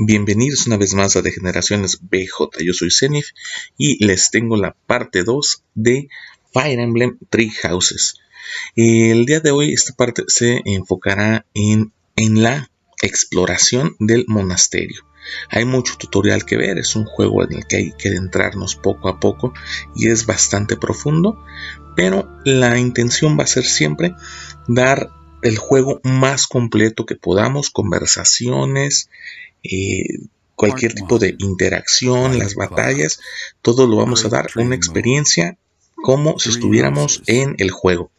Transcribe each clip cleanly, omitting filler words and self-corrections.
Bienvenidos una vez más a Degeneraciones BJ. Yo soy Zenith y les tengo la parte 2 de Fire Emblem Three Houses. El día de hoy esta parte se enfocará en la exploración del monasterio. Hay mucho tutorial que ver, es un juego en el que hay que adentrarnos poco a poco y es bastante profundo, pero la intención va a ser siempre dar el juego más completo que podamos, conversaciones, cualquier tipo de interacción, las batallas, todo lo vamos a dar una experiencia como si estuviéramos en el juego,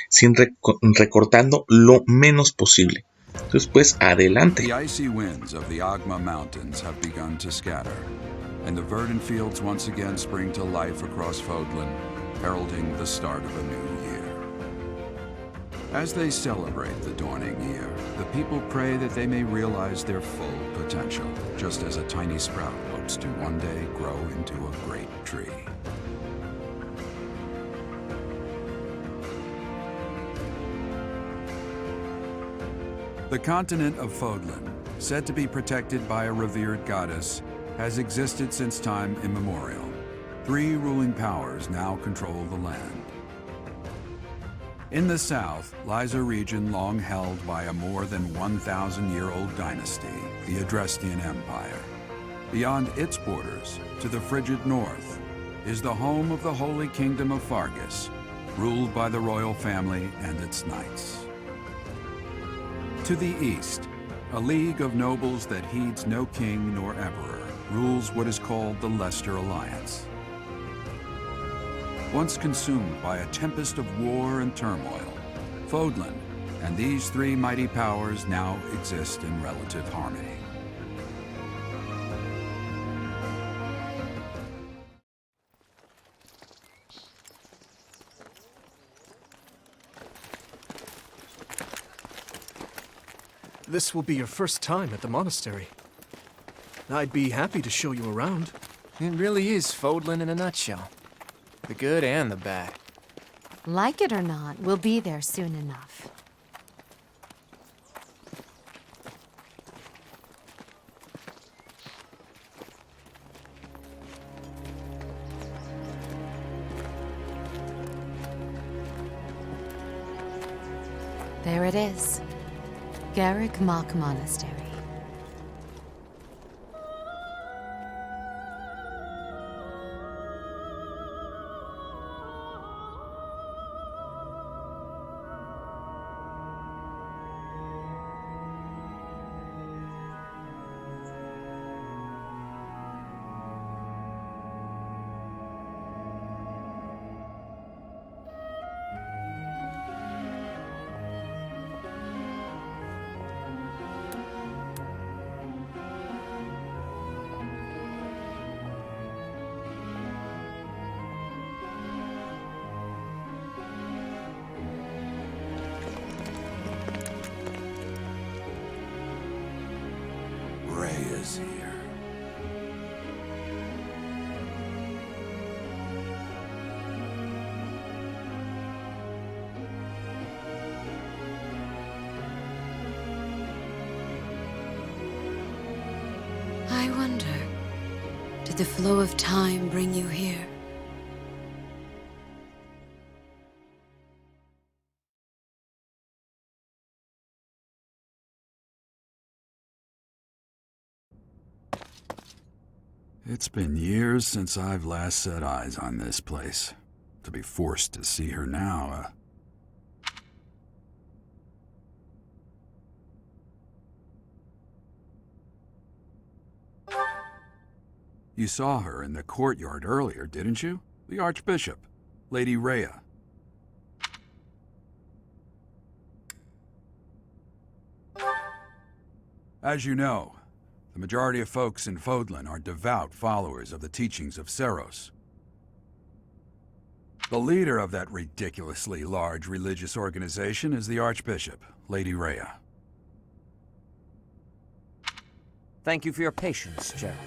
sin recortando lo menos posible. Entonces, pues, adelante. The icy winds of the Agma Mountains have begun to scatter, and the verdant fields once again spring to life across Fodlan, heralding the start of a new year. As they celebrate the dawning year, the people pray that they may realize their full potential, just as a tiny sprout hopes to one day grow into a great tree. The continent of Fodlan, said to be protected by a revered goddess, has existed since time immemorial. 3 ruling powers now control the land. In the south lies a region long held by a more than 1,000-year-old dynasty, the Adrestian Empire. Beyond its borders, to the frigid north, is the home of the Holy Kingdom of Fargus, ruled by the royal family and its knights. To the east, a league of nobles that heeds no king nor emperor rules what is called the Leicester Alliance. Once consumed by a tempest of war and turmoil, Fodlan and these 3 mighty powers now exist in relative harmony. This will be your first time at the monastery. I'd be happy to show you around. It really is Fodlan in a nutshell. The good and the bad. Like it or not, we'll be there soon enough. There it is. Garrick Mock Monastery. Is here. I wonder, did the flow of time bring you here? It's been years since I've last set eyes on this place. To be forced to see her now, You saw her in the courtyard earlier, didn't you? The Archbishop, Lady Rhea. As you know, the majority of folks in Fodlan are devout followers of the teachings of Seros. The leader of that ridiculously large religious organization is the Archbishop, Lady Rhea. Thank you for your patience, Gerald.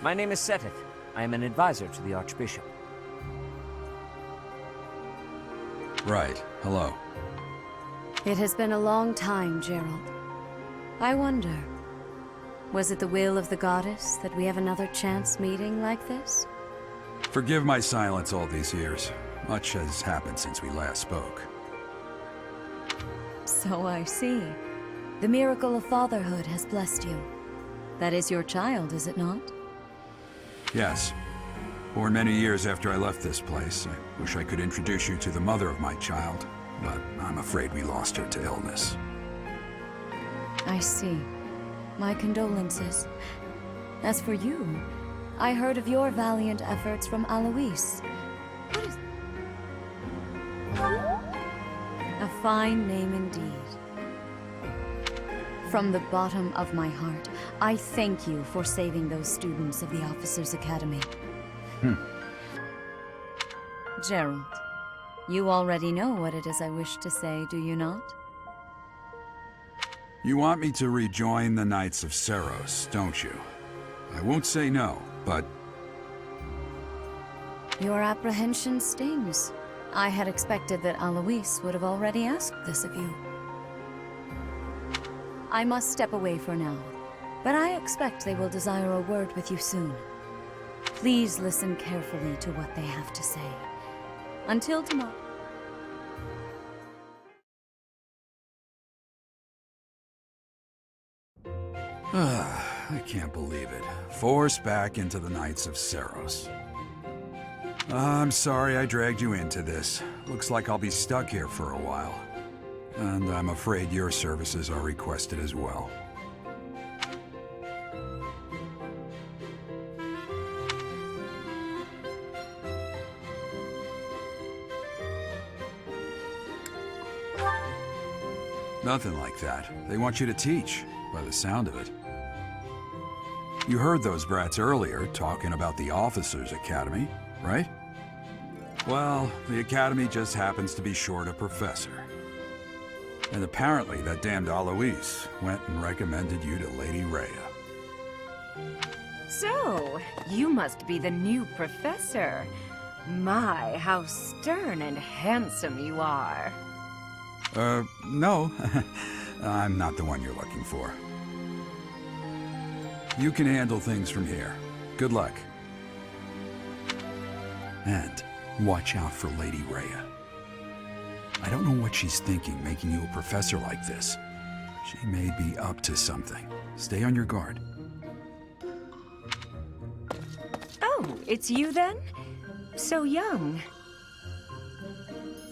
My name is Seteth. I am an advisor to the Archbishop. Right. Hello. It has been a long time, Gerald. I wonder, Was it the will of the goddess that we have another chance meeting like this? Forgive my silence all these years. Much has happened since we last spoke. So I see. The miracle of fatherhood has blessed you. That is your child, is it not? Yes. Born many years after I left this place. I wish I could introduce you to the mother of my child, but I'm afraid we lost her to illness. I see. My condolences. As for you, I heard of your valiant efforts from Alois. What is... A fine name indeed. From the bottom of my heart, I thank you for saving those students of the Officers' Academy. Gerald, you already know what it is I wish to say, do you not? You want me to rejoin the Knights of Seros, don't you? I won't say no, but... Your apprehension stings. I had expected that Alois would have already asked this of you. I must step away for now, but I expect they will desire a word with you soon. Please listen carefully to what they have to say. Until tomorrow. I can't believe it. Forced back into the Knights of Seros. I'm sorry I dragged you into this. Looks like I'll be stuck here for a while. And I'm afraid your services are requested as well. Nothing like that. They want you to teach, by the sound of it. You heard those brats earlier talking about the Officers' Academy, right? Well, the Academy just happens to be short a professor. And apparently that damned Alois went and recommended you to Lady Rhea. So, you must be the new professor. My, how stern and handsome you are. No. I'm not the one you're looking for. You can handle things from here. Good luck. And watch out for Lady Rhea. I don't know what she's thinking, making you a professor like this. She may be up to something. Stay on your guard. Oh, it's you then? So young.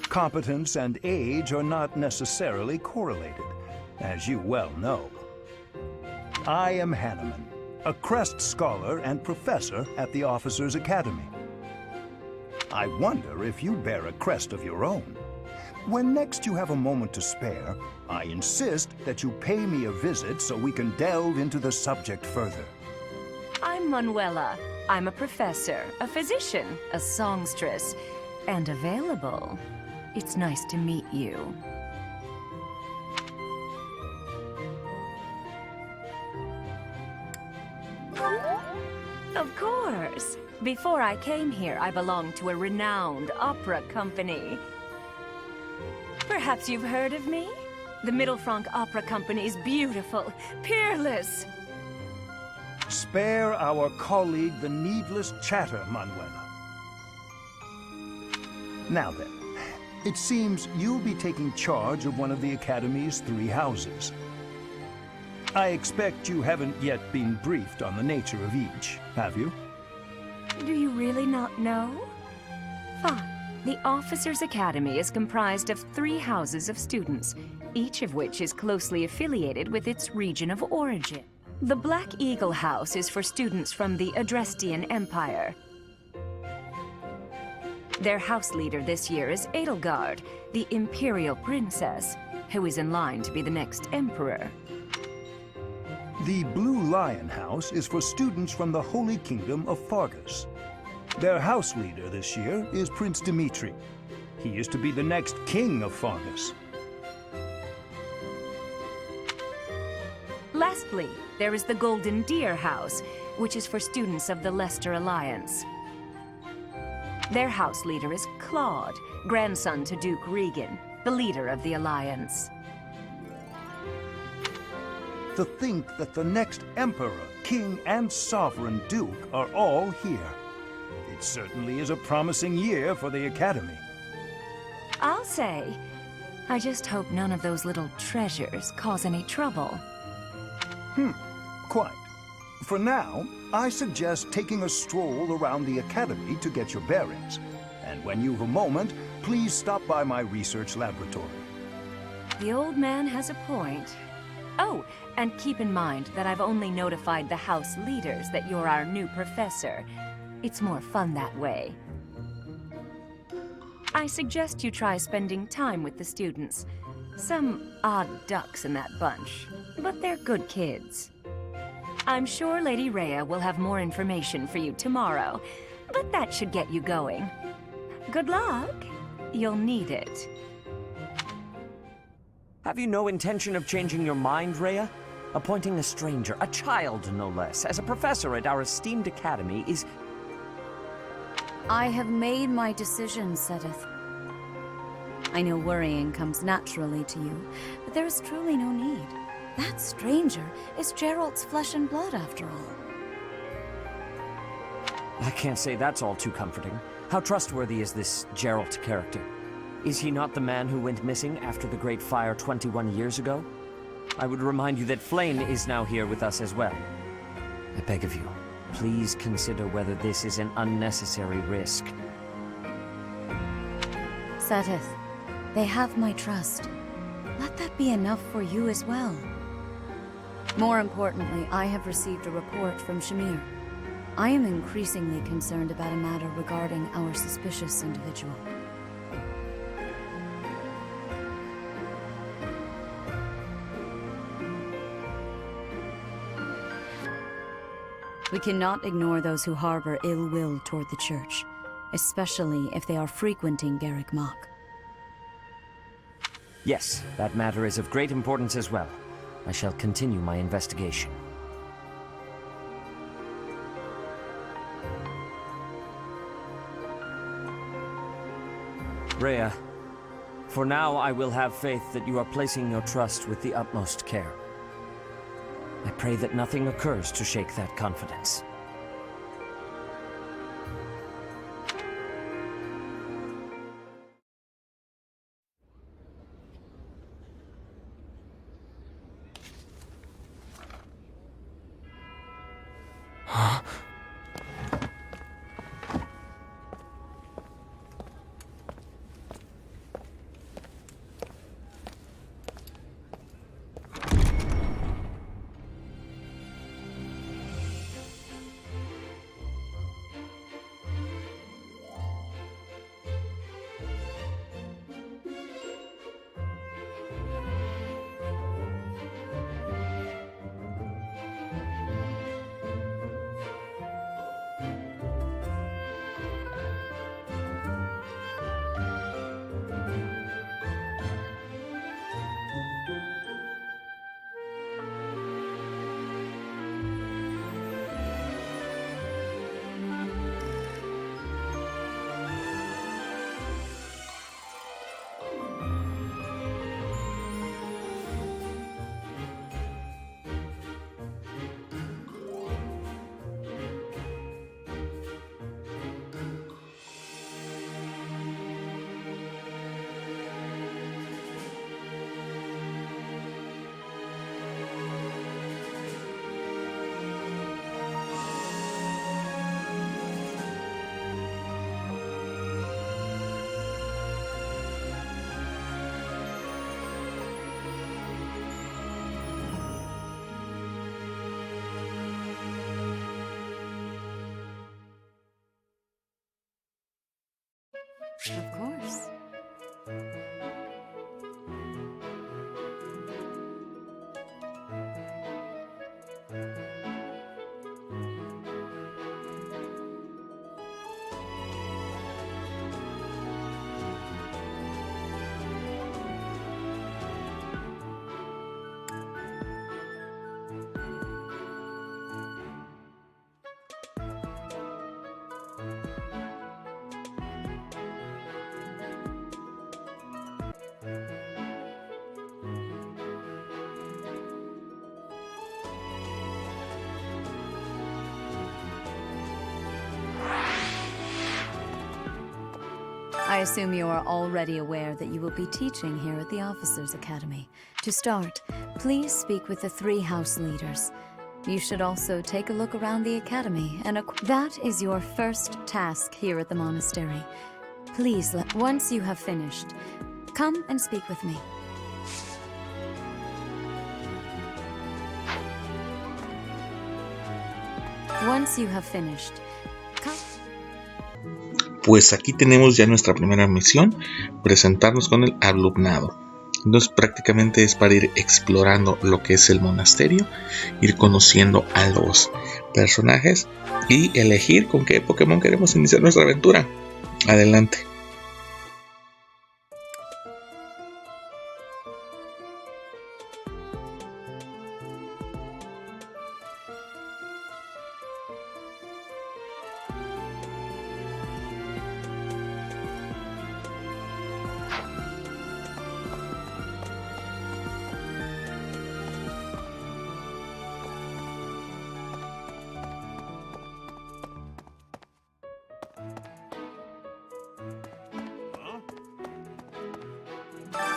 Competence and age are not necessarily correlated, as you well know. I am Hanneman, a Crest Scholar and Professor at the Officers' Academy. I wonder if you bear a crest of your own. When next you have a moment to spare, I insist that you pay me a visit so we can delve into the subject further. I'm Manuela. I'm a professor, a physician, a songstress, and available. It's nice to meet you. Of course. Before I came here, I belonged to a renowned opera company. Perhaps you've heard of me? The Mittelfranc Opera Company is beautiful, peerless. Spare our colleague the needless chatter, Manuela. Now then, it seems you'll be taking charge of one of the Academy's 3 houses. I expect you haven't yet been briefed on the nature of each, have you? Do you really not know? Fine. The Officers' Academy is comprised of 3 houses of students, each of which is closely affiliated with its region of origin. The Black Eagle House is for students from the Adrestian Empire. Their house leader this year is Edelgard, the Imperial Princess, who is in line to be the next Emperor. The Blue Lion House is for students from the Holy Kingdom of Fargus. Their house leader this year is Prince Dimitri. He is to be the next king of Fargus. Lastly, there is the Golden Deer House, which is for students of the Leicester Alliance. Their house leader is Claude, grandson to Duke Regan, the leader of the Alliance. To think that the next emperor, king, and sovereign duke are all here. It certainly is a promising year for the Academy. I'll say. I just hope none of those little treasures cause any trouble. Quite. For now, I suggest taking a stroll around the Academy to get your bearings. And when you've a moment, please stop by my research laboratory. The old man has a point. Oh, and keep in mind that I've only notified the house leaders that you're our new professor. It's more fun that way. I suggest you try spending time with the students. Some odd ducks in that bunch, but they're good kids. I'm sure Lady Rhea will have more information for you tomorrow, but that should get you going. Good luck. You'll need it. Have you no intention of changing your mind, Rhea? Appointing a stranger, a child no less, as a professor at our esteemed academy is... I have made my decision, Sedith. I know worrying comes naturally to you, but there is truly no need. That stranger is Geralt's flesh and blood, after all. I can't say that's all too comforting. How trustworthy is this Geralt character? Is he not the man who went missing after the Great Fire 21 years ago? I would remind you that Flame is now here with us as well. I beg of you, please consider whether this is an unnecessary risk. Sedith, they have my trust. Let that be enough for you as well. More importantly, I have received a report from Shamir. I am increasingly concerned about a matter regarding our suspicious individual. We cannot ignore those who harbor ill will toward the Church, especially if they are frequenting Garrick Mach. Yes, that matter is of great importance as well. I shall continue my investigation. Rhea, for now I will have faith that you are placing your trust with the utmost care. I pray that nothing occurs to shake that confidence. Of course. I assume you are already aware that you will be teaching here at the Officers' Academy. To start, please speak with the 3 house leaders. You should also take a look around the academy and that is your first task here at the monastery. Please once you have finished, come and speak with me. Once you have finished, come. Pues aquí tenemos ya nuestra primera misión, presentarnos con el alumnado. Entonces prácticamente es para ir explorando lo que es el monasterio, ir conociendo a los personajes y elegir con qué Pokémon queremos iniciar nuestra aventura. Adelante.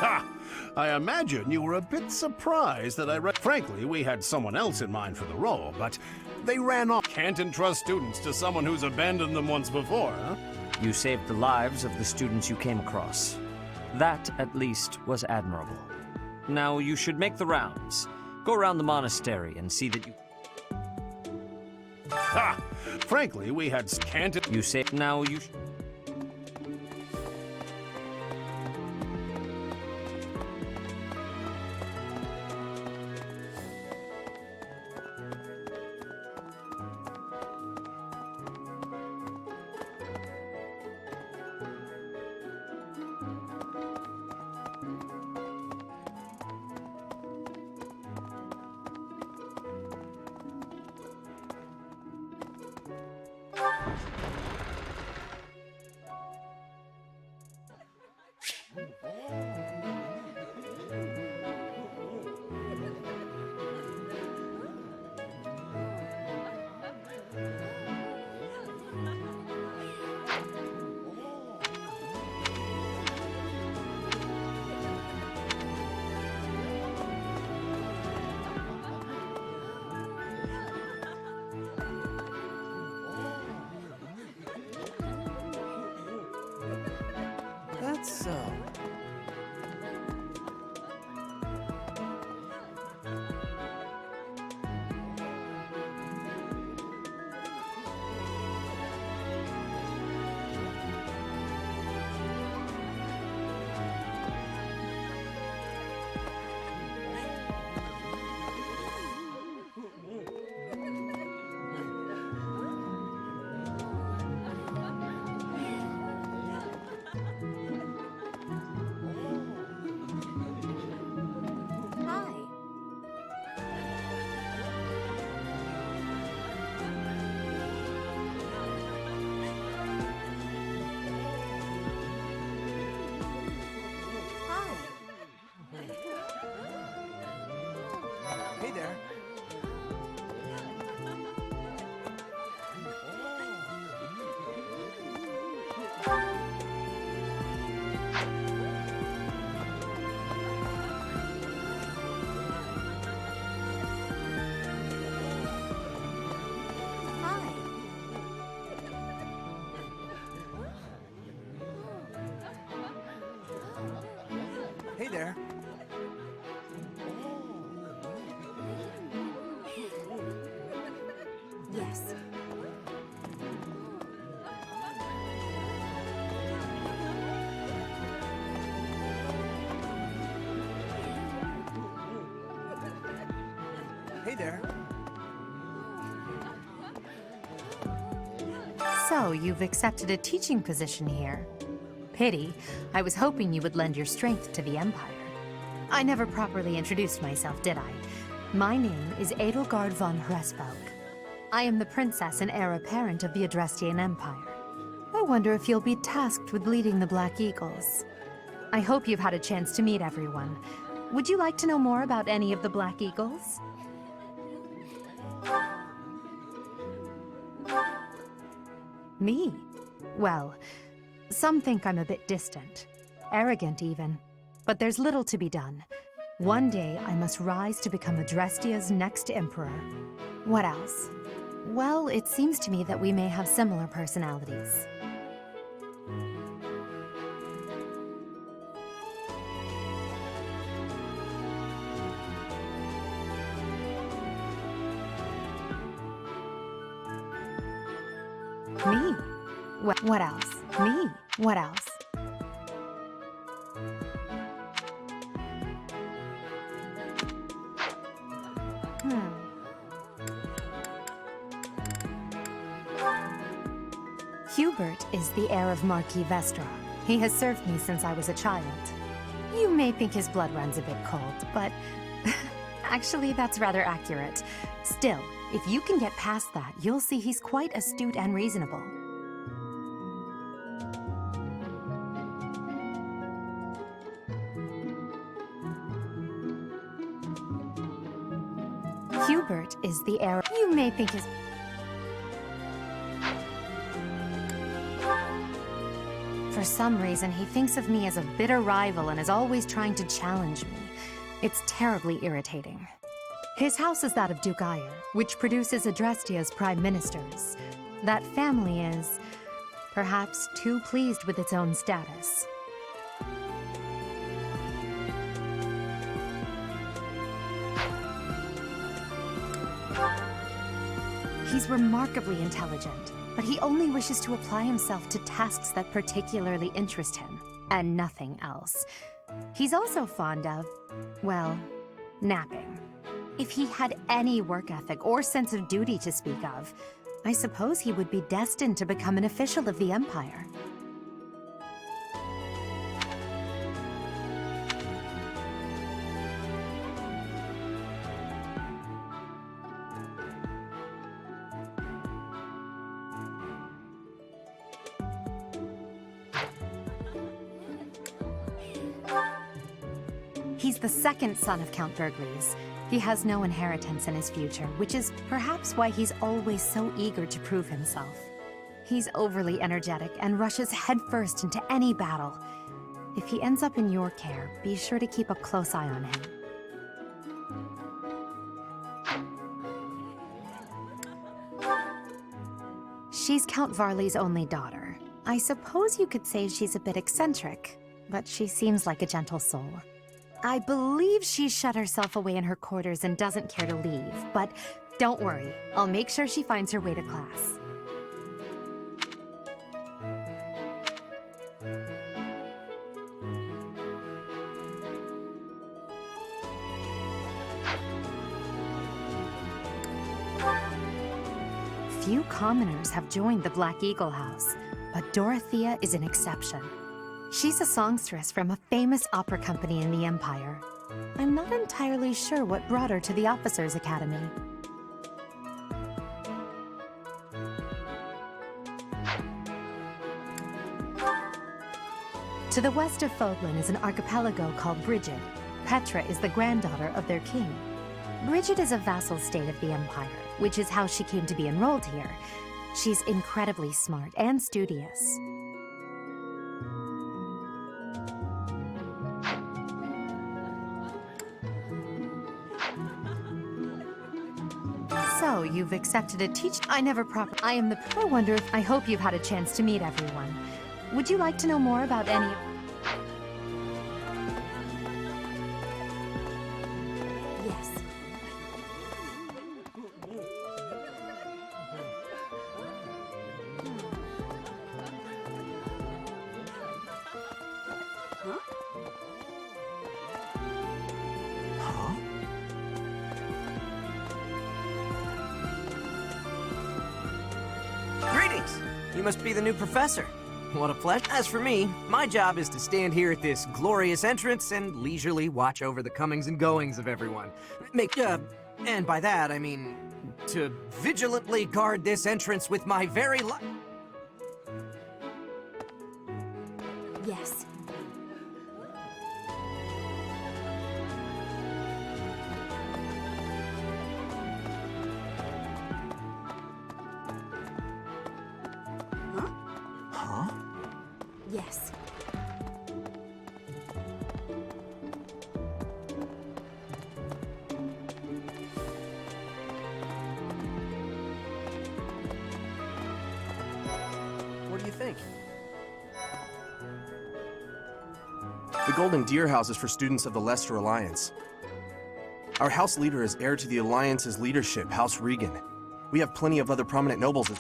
Ha! I imagine you were a bit surprised that I read. Frankly, we had someone else in mind for the role, but they ran off. Can't entrust students to someone who's abandoned them once before, huh? You saved the lives of the students you came across. That, at least, was admirable. Now you should make the rounds. Go around the monastery and see that you... Ha! Frankly, we had... Can't... You say... Now you... That's so. Hey there. Hey there. Yes. Hey there. So, you've accepted a teaching position here. Pity. I was hoping you would lend your strength to the Empire. I never properly introduced myself, did I? My name is Edelgard von Hresvelg. I am the princess and heir apparent of the Adrestian Empire. I wonder if you'll be tasked with leading the Black Eagles. I hope you've had a chance to meet everyone. Would you like to know more about any of the Black Eagles? Me? Well, Some think I'm a bit distant, arrogant even. But there's little to be done. One day, I must rise to become Adrestia's next emperor. What else? Well, it seems to me that we may have similar personalities. Me? What else? Me? What else? Hubert is the heir of Marquis Vestra. He has served me since I was a child. You may think his blood runs a bit cold, but actually that's rather accurate. Still, if you can get past that, you'll see he's quite astute and reasonable. Hubert is the heir. You may think his... For some reason, he thinks of me as a bitter rival and is always trying to challenge me. It's terribly irritating. His house is that of Duke Ire, which produces Adrestia's prime ministers. That family is, perhaps, too pleased with its own status. He's remarkably intelligent, but he only wishes to apply himself to tasks that particularly interest him, and nothing else. He's also fond of, well, napping. If he had any work ethic or sense of duty to speak of, I suppose he would be destined to become an official of the Empire. He's the second son of Count Burgles. He has no inheritance in his future, which is perhaps why he's always so eager to prove himself. He's overly energetic and rushes headfirst into any battle. If he ends up in your care, be sure to keep a close eye on him. She's Count Varley's only daughter. I suppose you could say she's a bit eccentric, but she seems like a gentle soul. I believe she's shut herself away in her quarters and doesn't care to leave, but don't worry, I'll make sure she finds her way to class. Few commoners have joined the Black Eagle House, but Dorothea is an exception. She's a songstress from a famous opera company in the Empire. I'm not entirely sure what brought her to the Officers' Academy. To the west of Fodlan is an archipelago called Brigid. Petra is the granddaughter of their king. Brigid is a vassal state of the Empire, which is how she came to be enrolled here. She's incredibly smart and studious. So, you've accepted a teach. I am the pro wonder if I hope you've had a chance to meet everyone. Would you like to know more about any of... Yes. You must be the new professor. What a pleasure. As for me, my job is to stand here at this glorious entrance and leisurely watch over the comings and goings of everyone. And by that, I mean, to vigilantly guard this entrance with my very life. Yes. Yes. What do you think? The Golden Deer House is for students of the Leicester Alliance. Our house leader is heir to the Alliance's leadership, House Regan. We have plenty of other prominent nobles as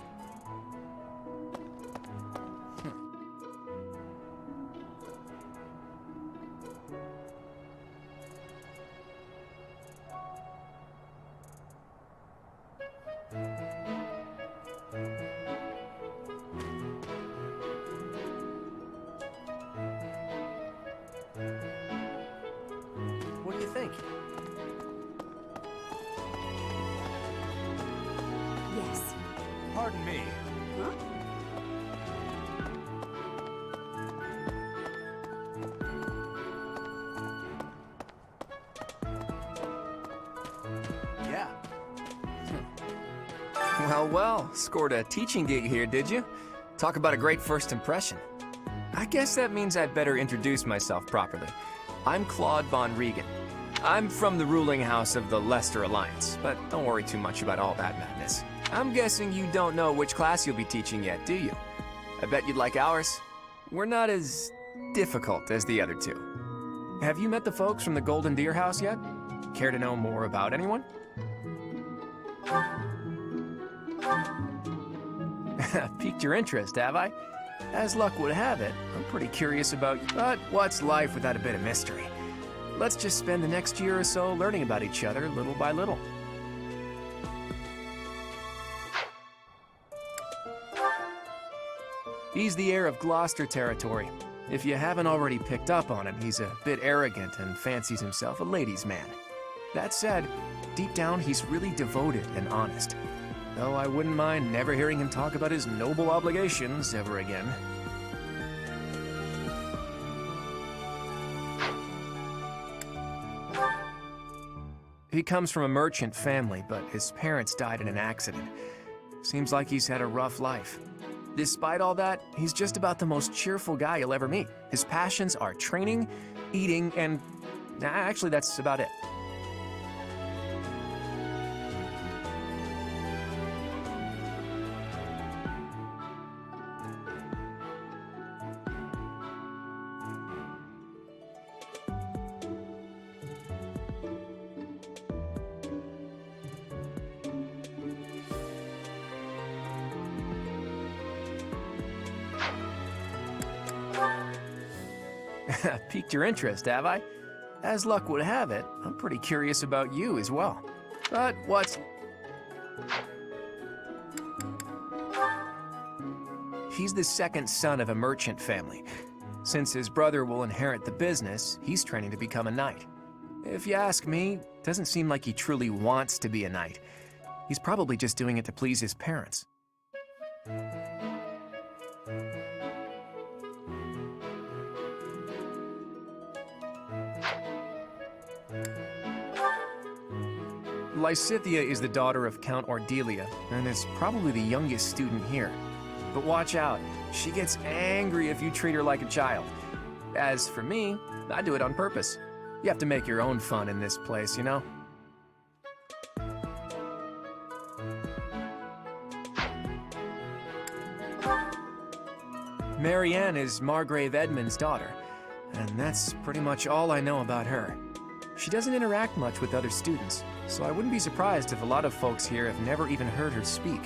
What do you think? Yes. Pardon me. Huh? Yeah. Well, scored a teaching gig here, did you? Talk about a great first impression. I guess that means I'd better introduce myself properly. I'm Claude von Regan. I'm from the ruling house of the Leicester Alliance, but don't worry too much about all that madness. I'm guessing you don't know which class you'll be teaching yet, do you? I bet you'd like ours. We're not as difficult as the other two. Have you met the folks from the Golden Deer House yet? Care to know more about anyone? Piqued your interest, have I? As luck would have it, I'm pretty curious about you. But what's life without a bit of mystery? Let's just spend the next year or so learning about each other little by little. He's the heir of Gloucester territory. If you haven't already picked up on him, he's a bit arrogant and fancies himself a ladies' man. That said, deep down he's really devoted and honest. Though I wouldn't mind never hearing him talk about his noble obligations ever again. He comes from a merchant family, but his parents died in an accident. Seems like he's had a rough life. Despite all that, he's just about the most cheerful guy you'll ever meet. His passions are training, eating, and actually that's about it. Piqued your interest, have I? As luck would have it, I'm pretty curious about you as well. But what's... He's the second son of a merchant family. Since his brother will inherit the business, he's training to become a knight. If you ask me, doesn't seem like he truly wants to be a knight. He's probably just doing it to please his parents. Lysithea is the daughter of Count Ordelia, and is probably the youngest student here. But watch out, she gets angry if you treat her like a child. As for me, I do it on purpose. You have to make your own fun in this place, you know? Marianne is Margrave Edmund's daughter, and that's pretty much all I know about her. She doesn't interact much with other students, so I wouldn't be surprised if a lot of folks here have never even heard her speak.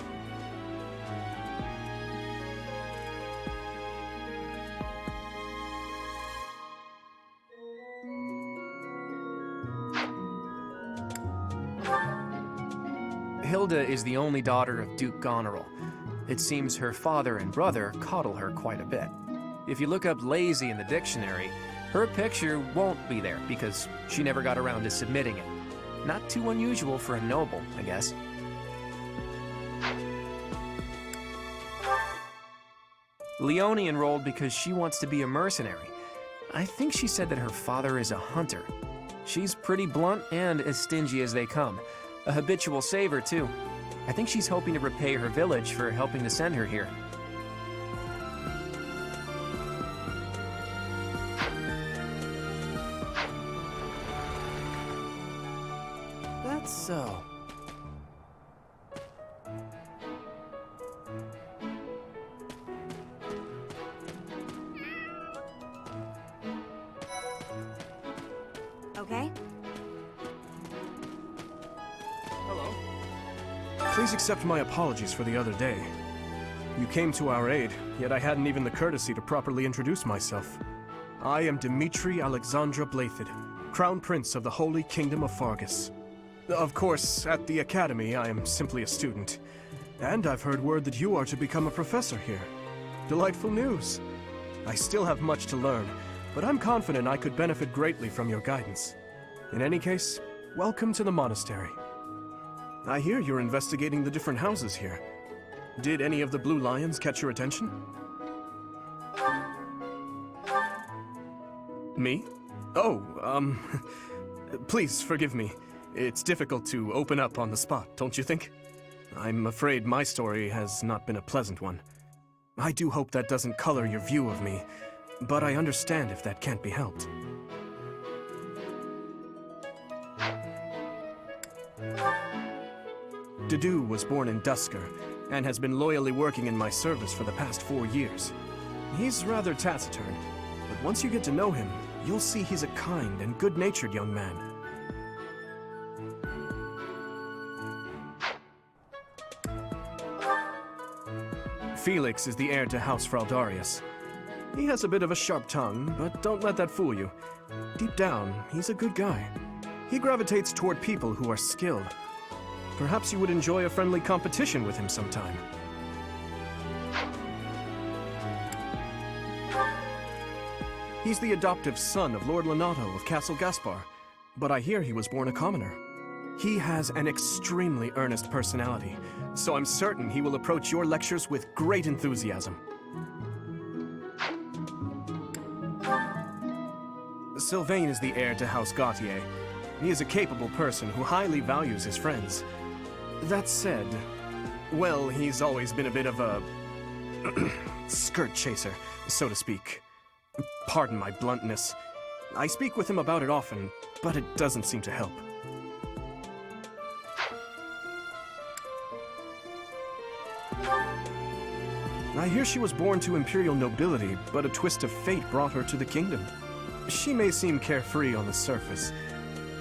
Hilda is the only daughter of Duke Goneril. It seems her father and brother coddle her quite a bit. If you look up lazy in the dictionary, her picture won't be there because she never got around to submitting it. Not too unusual for a noble, I guess. Leone enrolled because she wants to be a mercenary. I think she said that her father is a hunter. She's pretty blunt and as stingy as they come. A habitual saver, too. I think she's hoping to repay her village for helping to send her here. thought so. Okay? Hello. Please accept my apologies for the other day. You came to our aid, yet I hadn't even the courtesy to properly introduce myself. I am Dimitri Alexandra Blathid, Crown Prince of the Holy Kingdom of Fargus. Of course, at the Academy, I am simply a student. And I've heard word that you are to become a professor here. Delightful news. I still have much to learn, but I'm confident I could benefit greatly from your guidance. In any case, welcome to the monastery. I hear you're investigating the different houses here. Did any of the blue lions catch your attention? Me? Oh, please forgive me. It's difficult to open up on the spot, don't you think? I'm afraid my story has not been a pleasant one. I do hope that doesn't color your view of me, but I understand if that can't be helped. Dedu was born in Dusker, and has been loyally working in my service for the past 4 years. He's rather taciturn, but once you get to know him, you'll see he's a kind and good-natured young man. Felix is the heir to House Fraldarius. He has a bit of a sharp tongue, but don't let that fool you. Deep down, he's a good guy. He gravitates toward people who are skilled. Perhaps you would enjoy a friendly competition with him sometime. He's the adoptive son of Lord Lenato of Castle Gaspar, but I hear he was born a commoner. He has an extremely earnest personality, so I'm certain he will approach your lectures with great enthusiasm. Sylvain is the heir to House Gautier. He is a capable person who highly values his friends. That said, well, he's always been a bit of a skirt chaser, so to speak. Pardon my bluntness. I speak with him about it often, but it doesn't seem to help. I hear she was born to imperial nobility, but a twist of fate brought her to the kingdom. She may seem carefree on the surface,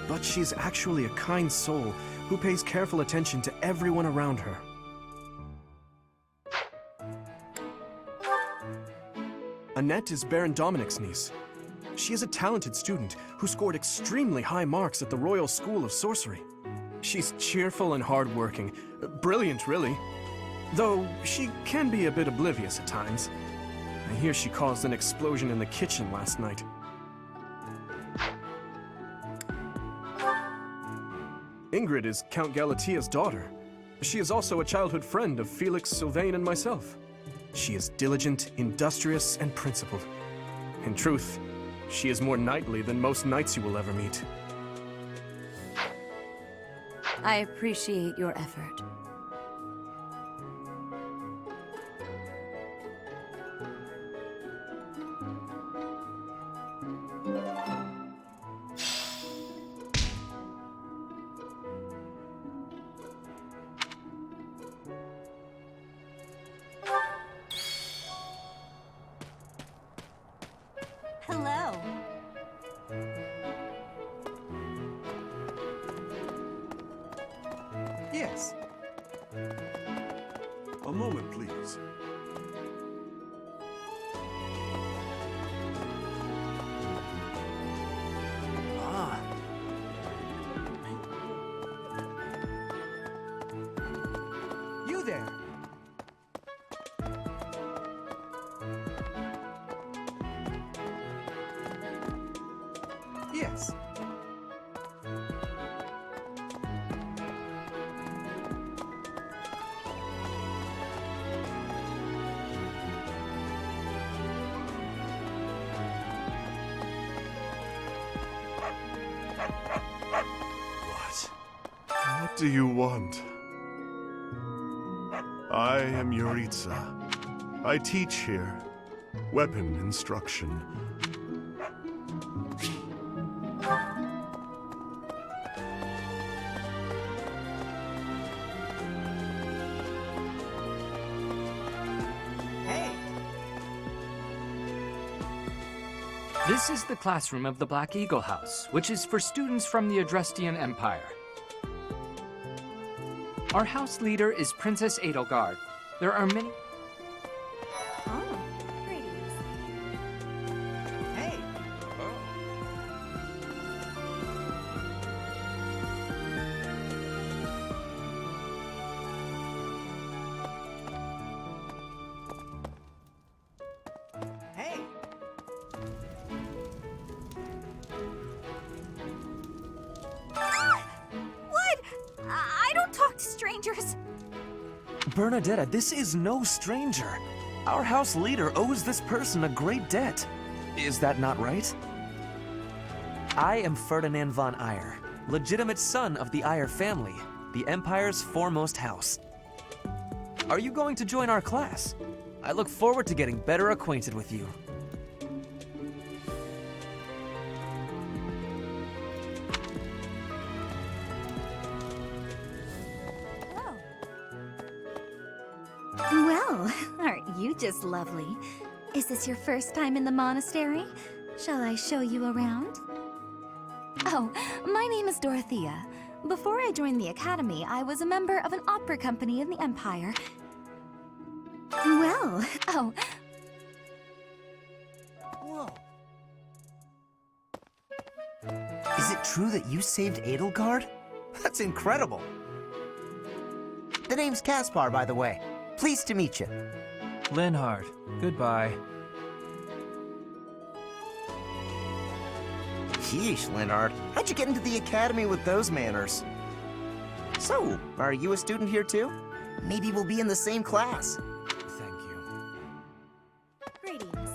but she's actually a kind soul who pays careful attention to everyone around her. Annette is Baron Dominic's niece. She is a talented student who scored extremely high marks at the Royal School of Sorcery. She's cheerful and hardworking. Brilliant, really. Though she can be a bit oblivious at times. I hear she caused an explosion in the kitchen last night. Ingrid is Count Galatia's daughter. She is also a childhood friend of Felix, Sylvain, and myself. She is diligent, industrious, and principled. In truth, she is more knightly than most knights you will ever meet. I appreciate your effort. Hello. Yes. A moment, please. Ah. You there. Yes. What do you want? I am Yuritsa. I teach here. Weapon instruction. This is the classroom of the Black Eagle House, which is for students from the Adrestian Empire. Our house leader is Princess Edelgard. There are many... Oh, greetings. Hey! Hey! What? I don't talk to strangers. Bernadetta, this is no stranger. Our house leader owes this person a great debt. Is that not right? I am Ferdinand von Eyre, legitimate son of the Eyre family, the Empire's foremost house. Are you going to join our class? I look forward to getting better acquainted with you. Well, aren't you just lovely? Is this your first time in the monastery? Shall I show you around? Oh, my name is Dorothea. Before I joined the academy, I was a member of an opera company in the Empire. Well, oh... Whoa. Is it true that you saved Edelgard? That's incredible. The name's Caspar, by the way. Pleased to meet you. Linhard, goodbye. Yeesh, Linhard. How'd you get into the academy with those manners? So, are you a student here too? Maybe we'll be in the same class. Thank you. Greetings.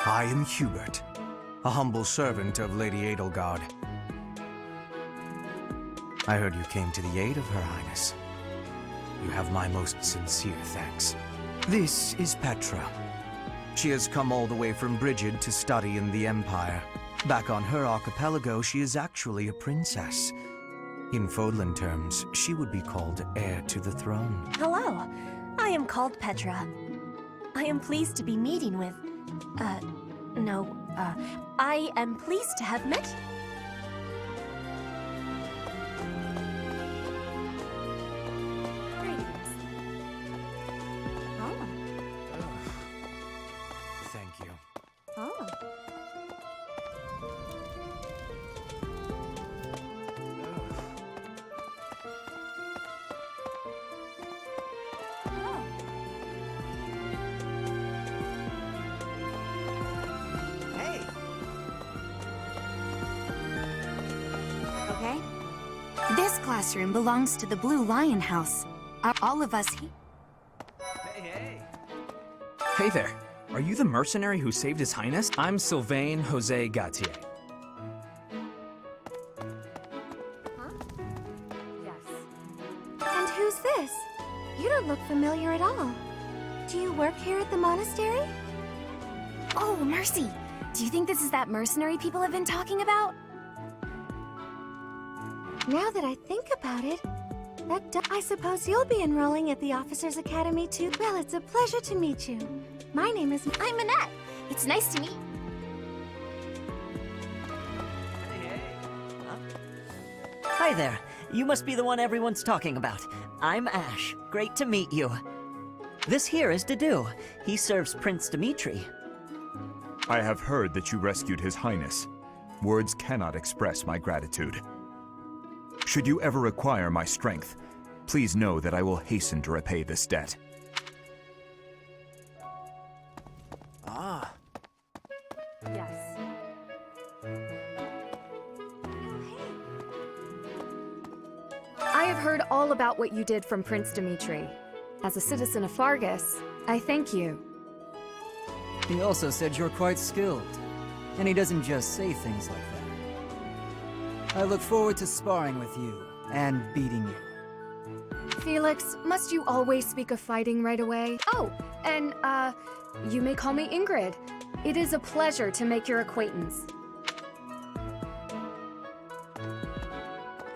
I am Hubert, a humble servant of Lady Edelgard. I heard you came to the aid of Her Highness. You have my most sincere thanks. This is Petra. She has come all the way from Brigid to study in the Empire. Back on her archipelago, she is actually a princess. In Fodlan terms, she would be called heir to the throne. Hello, I am called Petra. I am pleased to be meeting with... I am pleased to have met you. Thank you. Oh. Hey! Okay. This classroom belongs to the Blue Lion House. Are all of us here? Hey there. Are you the mercenary who saved His Highness? I'm Sylvain Jose Gautier. Huh? Yes. And who's this? You don't look familiar at all. Do you work here at the monastery? Oh, mercy! Do you think this is that mercenary people have been talking about? Now that I think about it, I suppose you'll be enrolling at the Officers' Academy too. Well, it's a pleasure to meet you. My name is... I'm Manette. It's nice to meet. Hi there. You must be the one everyone's talking about. I'm Ash. Great to meet you. This here is Dedu. He serves Prince Dimitri. I have heard that you rescued His Highness. Words cannot express my gratitude. Should you ever require my strength, please know that I will hasten to repay this debt. Ah. Yes. I have heard all about what you did from Prince Dimitri. As a citizen of Fargus, I thank you. He also said you're quite skilled, and he doesn't just say things like that. I look forward to sparring with you and beating you. Felix, must you always speak of fighting right away? Oh, and, you may call me Ingrid. It is a pleasure to make your acquaintance.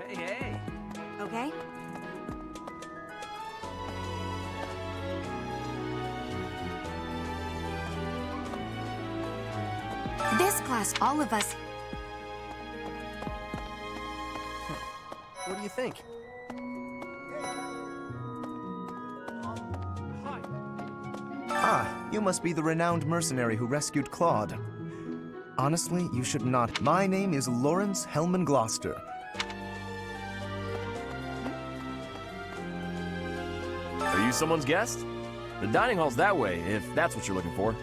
Hey. Okay. This class, all of us... What do you think? Ah, you must be the renowned mercenary who rescued Claude. Honestly, you should not. My name is Lawrence Hellman Gloucester. Are you someone's guest? The dining hall's that way, if that's what you're looking for.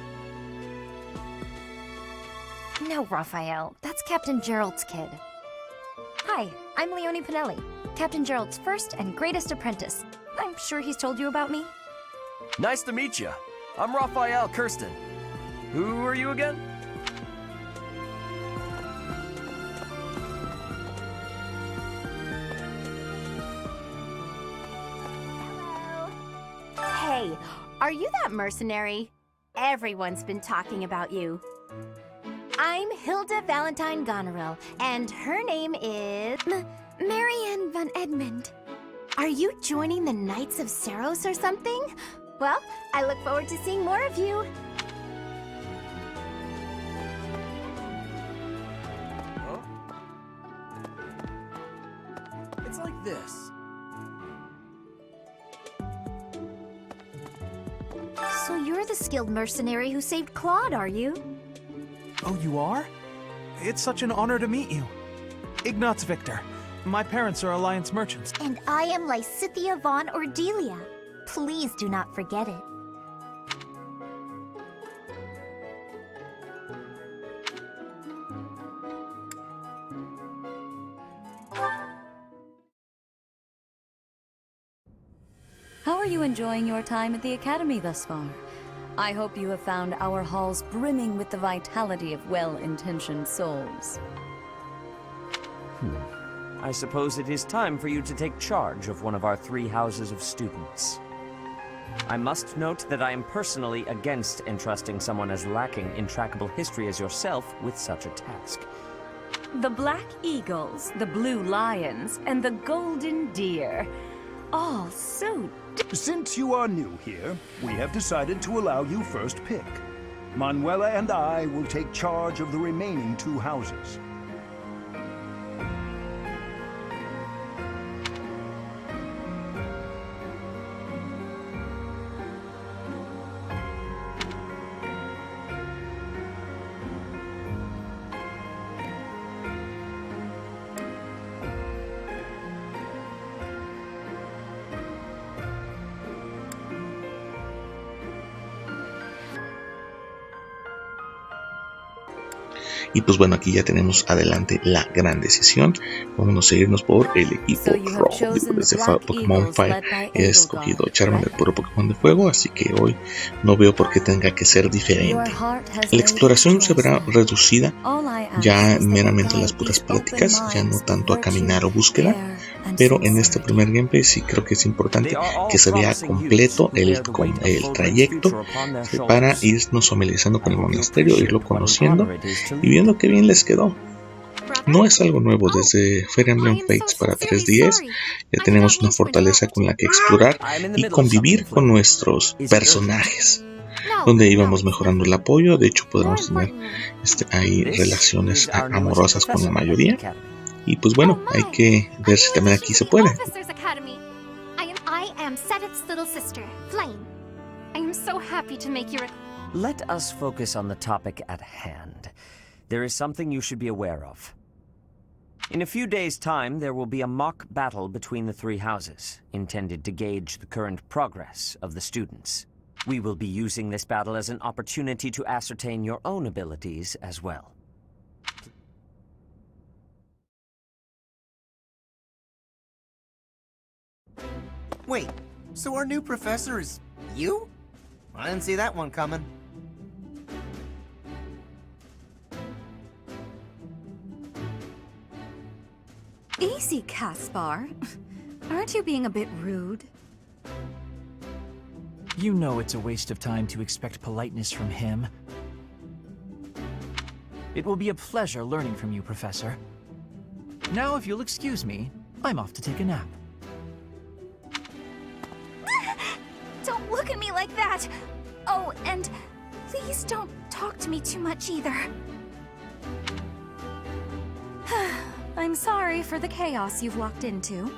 No, Raphael. That's Captain Gerald's kid. Hi, I'm Leonie Pinelli, Captain Gerald's first and greatest apprentice. I'm sure he's told you about me. Nice to meet you. I'm Raphael Kirsten. Who are you again? Hey, are you that mercenary? Everyone's been talking about you. I'm Hilda Valentine Goneril, and her name is... Marianne Van Edmund. Are you joining the Knights of Saros or something? Well, I look forward to seeing more of you. Huh? It's like this. So you're the skilled mercenary who saved Claude, are you? Oh, you are? It's such an honor to meet you. Ignatz Victor. My parents are Alliance merchants. And I am Lysithia von Ordelia. Please do not forget it. How are you enjoying your time at the Academy thus far? I hope you have found our halls brimming with the vitality of well-intentioned souls. I suppose it is time for you to take charge of one of our 3 houses of students. I must note that I am personally against entrusting someone as lacking in trackable history as yourself with such a task. The Black Eagles, the Blue Lions, and the Golden Deer. All so... Since you are new here, we have decided to allow you first pick. Manuela and I will take charge of the remaining 2 houses. Y pues bueno, aquí ya tenemos adelante la gran decisión. Vamos a irnos por el equipo rojo. Desde Pokémon Fire he escogido Charmander, puro Pokémon de fuego, así que hoy no veo por qué tenga que ser diferente. La exploración se verá reducida ya meramente a las puras pláticas, ya no tanto a caminar o búsqueda. Pero en este primer gameplay sí creo que es importante que se vea completo el trayecto para irnos familiarizando con el monasterio, irlo conociendo y viendo qué bien les quedó. No es algo nuevo, desde Fire Emblem Fates para 3DS ya tenemos una fortaleza con la que explorar y convivir con nuestros personajes, donde íbamos mejorando el apoyo. De hecho podemos tener ahí relaciones amorosas con la mayoría. Y pues bueno, hay que ver si también aquí se puede. I am Sedith's little sister, Flame. I am so happy to make your... Let us focus on the topic at hand. There is something you should be aware of. In a few days' time, there will be a mock battle between the 3 houses, intended to gauge the current progress of the students. We will be using this battle as an opportunity to ascertain your own abilities as well. Wait, so our new professor is you? I didn't see that one coming. Easy, Caspar. Aren't you being a bit rude? You know it's a waste of time to expect politeness from him. It will be a pleasure learning from you, Professor. Now, if you'll excuse me, I'm off to take a nap. Don't look at me like that! Oh, and please don't talk to me too much either. I'm sorry for the chaos you've walked into.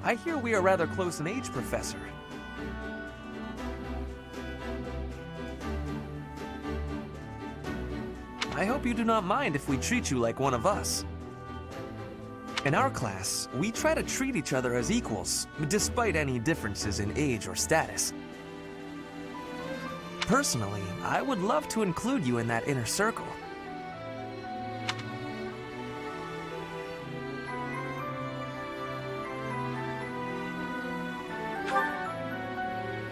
I hear we are rather close in age, Professor. I hope you do not mind if we treat you like one of us. In our class, we try to treat each other as equals, despite any differences in age or status. Personally, I would love to include you in that inner circle.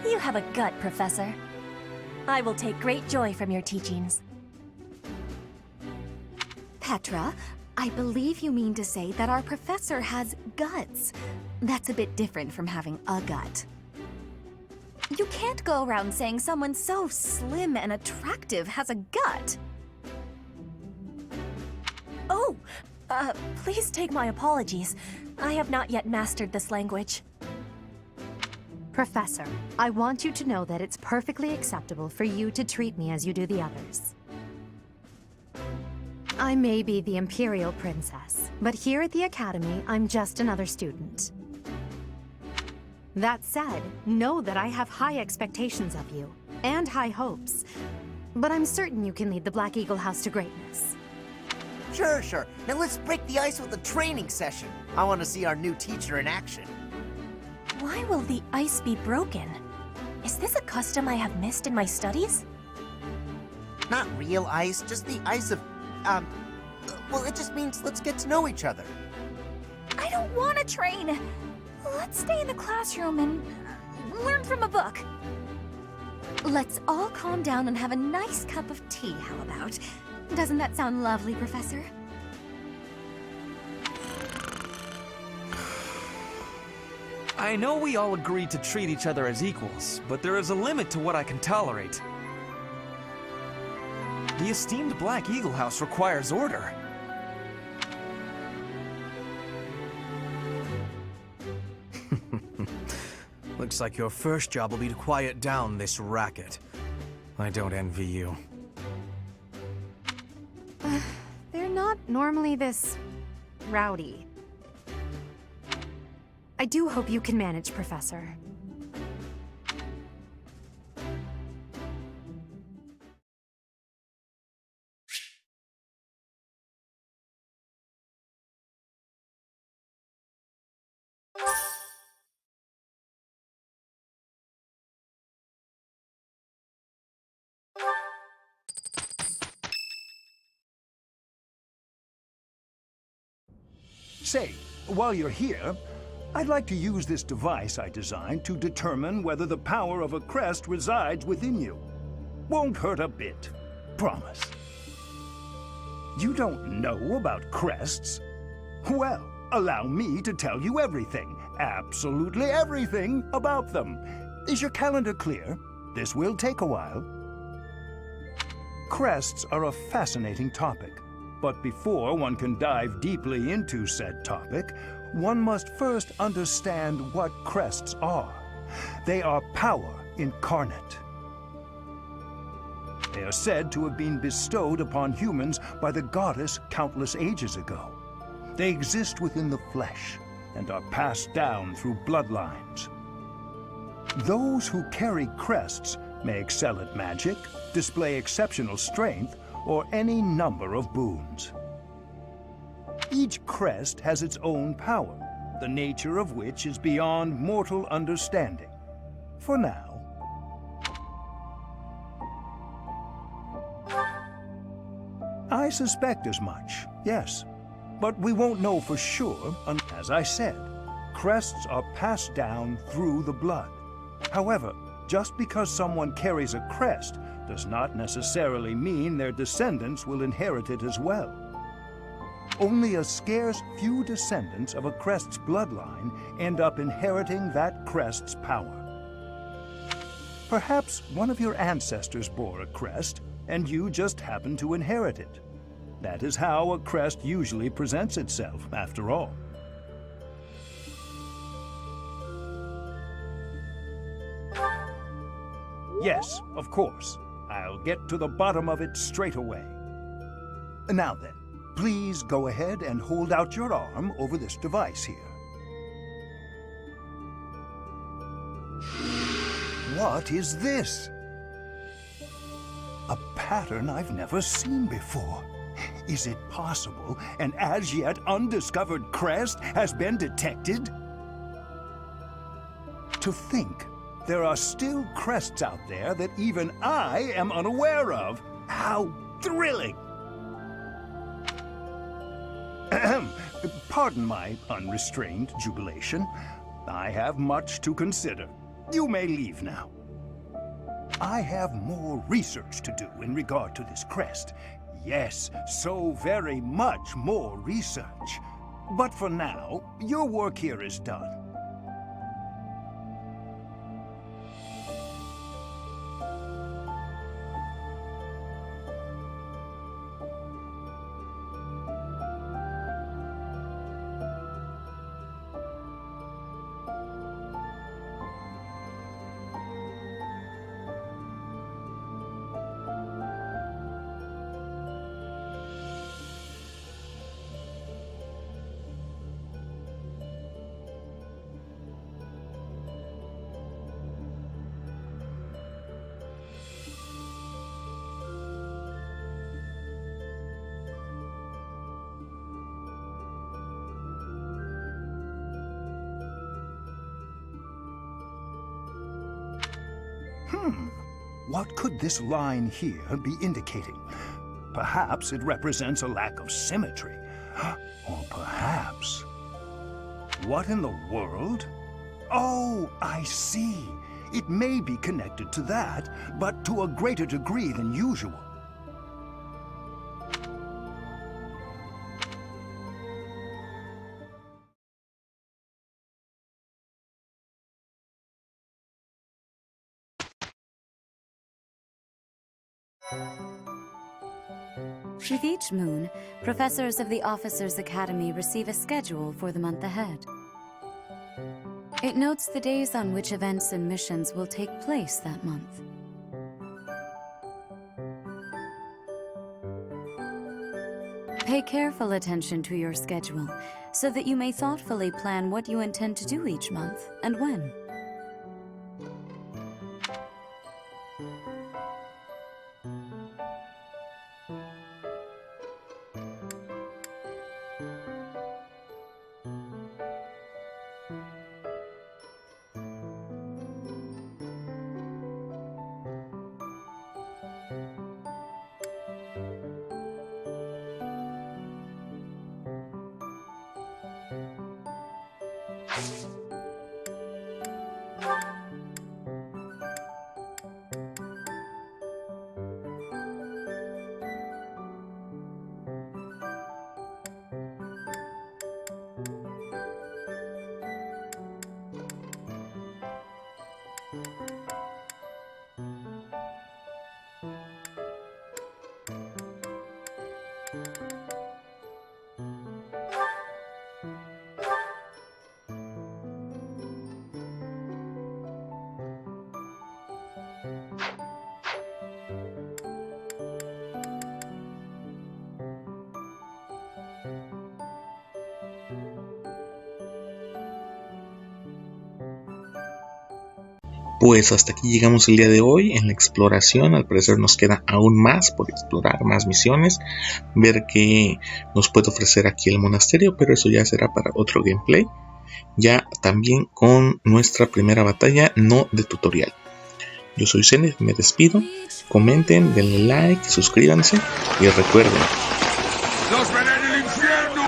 You have a gut, Professor. I will take great joy from your teachings. Petra, I believe you mean to say that our professor has guts. That's a bit different from having a gut. You can't go around saying someone so slim and attractive has a gut. Oh, please take my apologies. I have not yet mastered this language. Professor, I want you to know that it's perfectly acceptable for you to treat me as you do the others. I may be the Imperial Princess, but here at the Academy, I'm just another student. That said, know that I have high expectations of you, and high hopes. But I'm certain you can lead the Black Eagle House to greatness. Sure. Now let's break the ice with a training session. I want to see our new teacher in action. Why will the ice be broken? Is this a custom I have missed in my studies? Not real ice, just the ice of, well, it just means let's get to know each other. I don't want to train. Let's stay in the classroom and learn from a book. Let's all calm down and have a nice cup of tea, how about? Doesn't that sound lovely, Professor? I know we all agreed to treat each other as equals, but there is a limit to what I can tolerate. The esteemed Black Eagle House requires order. Looks like your first job will be to quiet down this racket. I don't envy you. They're not normally this rowdy. I do hope you can manage, Professor. Say, while you're here, I'd like to use this device I designed to determine whether the power of a crest resides within you. Won't hurt a bit. Promise. You don't know about crests? Well, allow me to tell you everything, absolutely everything about them. Is your calendar clear? This will take a while. Crests are a fascinating topic. But before one can dive deeply into said topic, one must first understand what crests are. They are power incarnate. They are said to have been bestowed upon humans by the goddess countless ages ago. They exist within the flesh and are passed down through bloodlines. Those who carry crests may excel at magic, display exceptional strength, or any number of boons. Each crest has its own power, the nature of which is beyond mortal understanding. For now. I suspect as much, yes. But we won't know for sure, as I said. Crests are passed down through the blood. However, just because someone carries a crest does not necessarily mean their descendants will inherit it as well. Only a scarce few descendants of a crest's bloodline end up inheriting that crest's power. Perhaps one of your ancestors bore a crest, and you just happen to inherit it. That is how a crest usually presents itself, after all. Yes, of course. I'll get to the bottom of it straight away. Now then, Please go ahead and hold out your arm over this device here. What is this? A pattern I've never seen before. Is it possible an as yet undiscovered crest has been detected? To think there are still crests out there that even I am unaware of. How thrilling! Pardon my unrestrained jubilation. I have much to consider. You may leave now. I have more research to do in regard to this crest. Yes, so very much more research. But for now, your work here is done. What could this line here be indicating? Perhaps it represents a lack of symmetry. Or perhaps... What in the world? Oh, I see. It may be connected to that, but to a greater degree than usual. With each moon, professors of the Officers' Academy receive a schedule for the month ahead. It notes the days on which events and missions will take place that month. Pay careful attention to your schedule, so that you may thoughtfully plan what you intend to do each month and when. Pues hasta aquí llegamos el día de hoy en la exploración. Al parecer nos queda aún más por explorar, más misiones, ver qué nos puede ofrecer aquí el monasterio, pero eso ya será para otro gameplay, ya también con nuestra primera batalla, no de tutorial. Yo soy Zenith, me despido, comenten, denle like, suscríbanse y recuerden: ¡los veré en el infierno!